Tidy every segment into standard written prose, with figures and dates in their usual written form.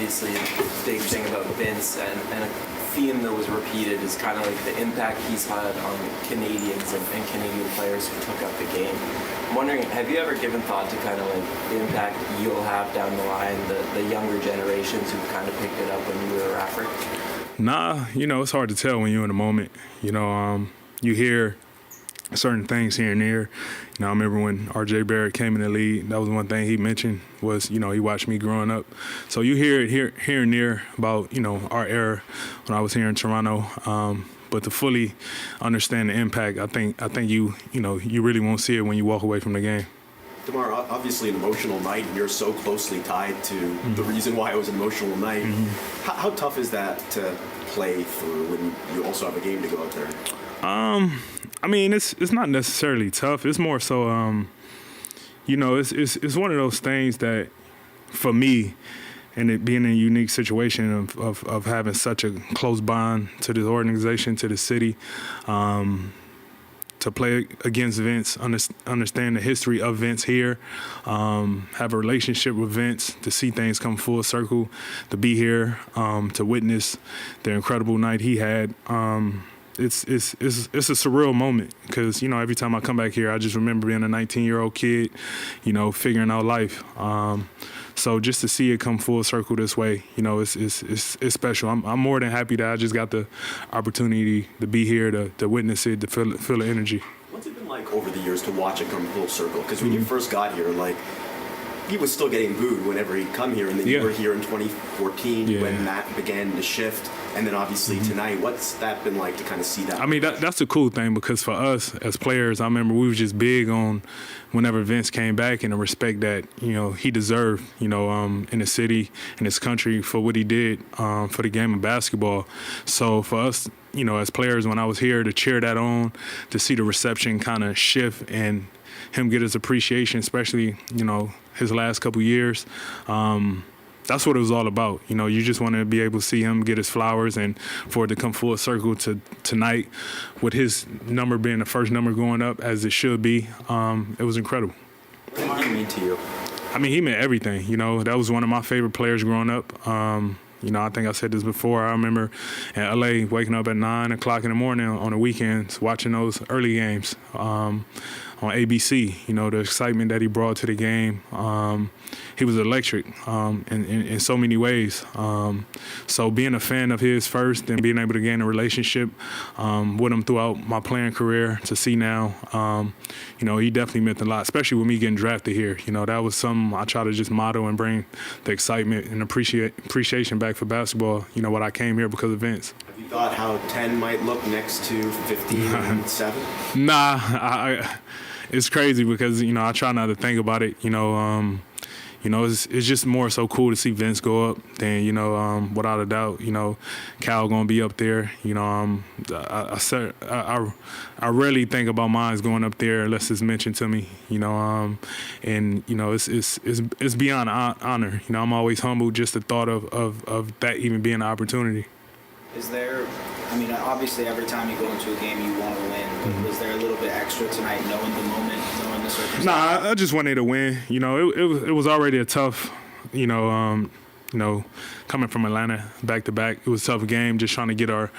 obviously the big thing about Vince and a theme that was repeated is kind of like the impact he's had on Canadians and Canadian players who took up the game. I'm wondering, have you ever given thought to kind of like the impact you'll have down the line, the younger generations who kind of picked it up when you were a rapper? Nah, it's hard to tell when you're in the moment. You hear certain things here and there. I remember when R.J. Barrett came in the league, that was one thing he mentioned was, he watched me growing up. So you hear it here and there about, our era when I was here in Toronto. But to fully understand the impact, I think you really won't see it when you walk away from the game. DeMar, obviously an emotional night, and you're so closely tied to the reason why it was an emotional night. How tough is that to play through when you also have a game to go out there? It's not necessarily tough. It's more so, it's one of those things that, for me, and it being in a unique situation of having such a close bond to this organization, to the city, to play against Vince, understand the history of Vince here, have a relationship with Vince, to see things come full circle, to be here, to witness the incredible night he had. It's a surreal moment because, every time I come back here, I just remember being a 19-year-old kid, figuring out life. So just to see it come full circle this way, it's special. I'm more than happy that I just got the opportunity to be here, to witness it, to feel the energy. What's it been like over the years to watch it come full circle? Because when you first got here, he was still getting booed whenever he'd come here, and then you were here in 2014 when that began to shift, and then obviously tonight. What's that been like to kind of see that? That's a cool thing because for us as players, I remember we were just big on whenever Vince came back and the respect that he deserved, in the city, in this country for what he did for the game of basketball. So for us, as players, when I was here to cheer that on, to see the reception kind of shift and him get his appreciation, especially his last couple years. That's what it was all about. You just want to be able to see him get his flowers and for it to come full circle to tonight with his number being the first number going up as it should be. It was incredible. What did he mean to you? He meant everything. That was one of my favorite players growing up. I think I said this before. I remember in L.A. waking up at 9 o'clock in the morning on the weekends watching those early games on ABC. The excitement that he brought to the game. He was electric in so many ways. So being a fan of his first and being able to gain a relationship with him throughout my playing career to see now, he definitely meant a lot, especially with me getting drafted here. That was something I try to just model and bring the excitement and appreciation back for basketball, what I came here because of Vince. Have you thought how 10 might look next to 15 and 7? Nah, it's crazy because, I try not to think about it, it's just more so cool to see Vince go up than, without a doubt, Cal going to be up there. I rarely think about mine going up there unless it's mentioned to me, it's beyond honor. I'm always humbled just the thought of that even being an opportunity. Is there, obviously every time you go into a game you want to win, but was there a little bit extra tonight knowing the moment, knowing the circumstances? Nah, I just wanted to win. It was already a tough, coming from Atlanta back to back. It was a tough game, just trying to get our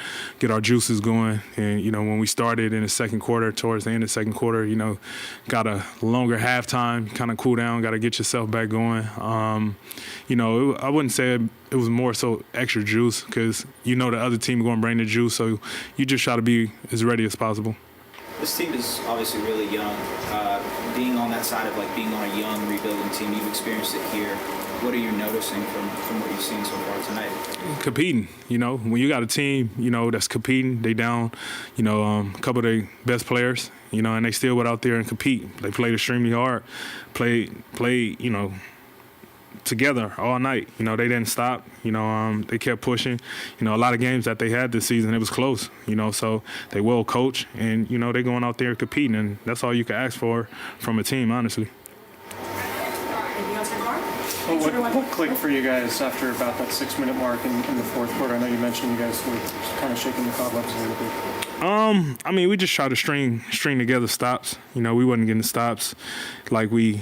juices going. And, when we started in the second quarter, towards the end of the second quarter, got a longer halftime, kind of cool down, got to get yourself back going. I wouldn't say it was more so extra juice because the other team going to bring the juice, so you just try to be as ready as possible. This team is obviously really young. Being on that side of being on a young rebuilding team, you've experienced it here. What are you noticing from what you've seen so far tonight? Competing, when you got a team, that's competing, they down, a couple of their best players, and they still went out there and compete. They played extremely hard, played, together all night. They didn't stop. They kept pushing. A lot of games that they had this season, it was close. So they well coached, and they're going out there competing, and that's all you can ask for from a team, honestly. Well, what clicked for you guys after about that 6-minute mark in the fourth quarter? I know you mentioned you guys were kind of shaking the cobwebs a little bit. I mean, we just try to string together stops. You know, we wasn't getting stops like we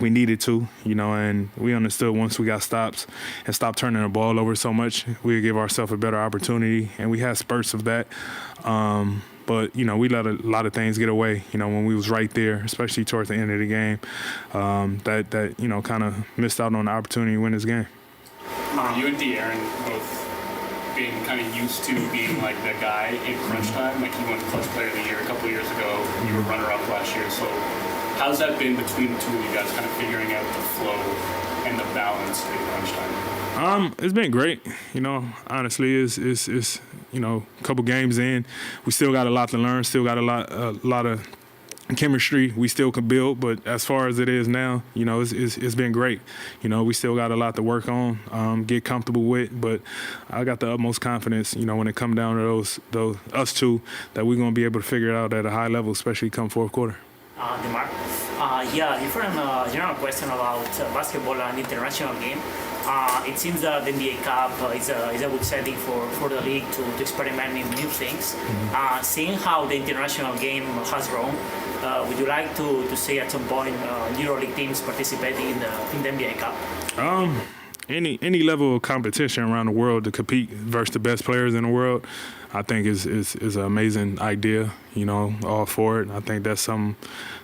needed to, you know, and we understood once we got stops and stopped turning the ball over so much, we would give ourselves a better opportunity, and we had spurts of that. But, you know, we let a lot of things get away, you know, when we was right there, especially towards the end of the game, that you know, kind of missed out on the opportunity to win this game. You and De'Aaron both being kind of used to being like the guy in crunch time. Like you won Clutch Player of the Year a couple years ago. You were runner-up last year. So how's that been between the two of you guys, kind of figuring out the flow and the balance in crunch time? It's been great. You know, honestly, it's you know, a couple games in, we still got a lot to learn. Still got a lot of chemistry we still can build, but as far as it is now, you know, it's been great. You know, we still got a lot to work on, get comfortable with, but I got the utmost confidence, you know, when it comes down to those us two, that we're going to be able to figure it out at a high level, especially come fourth quarter. DeMar, yeah, different general question about basketball and international game. It seems that the NBA Cup is a good setting for the league to experiment in new things. Seeing how the international game has grown, would you like to see at some point EuroLeague teams participating in the NBA Cup? Any level of competition around the world to compete versus the best players in the world, I think is an amazing idea. You know, all for it. I think that's something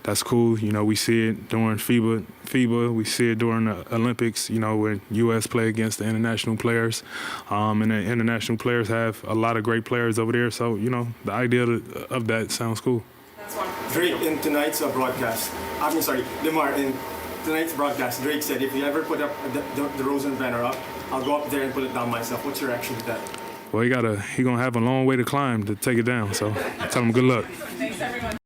that's cool. You know, we see it during FIBA. We see it during the Olympics. You know, when U.S. play against the international players, and the international players have a lot of great players over there. So, you know, the idea of that sounds cool. Drake, in tonight's broadcast, DeMar, in tonight's broadcast, Drake said, if you ever put up the DeRozan banner up, I'll go up there and put it down myself. What's your reaction to that? Well, he gonna have a long way to climb to take it down. So tell him good luck. Thanks, everyone.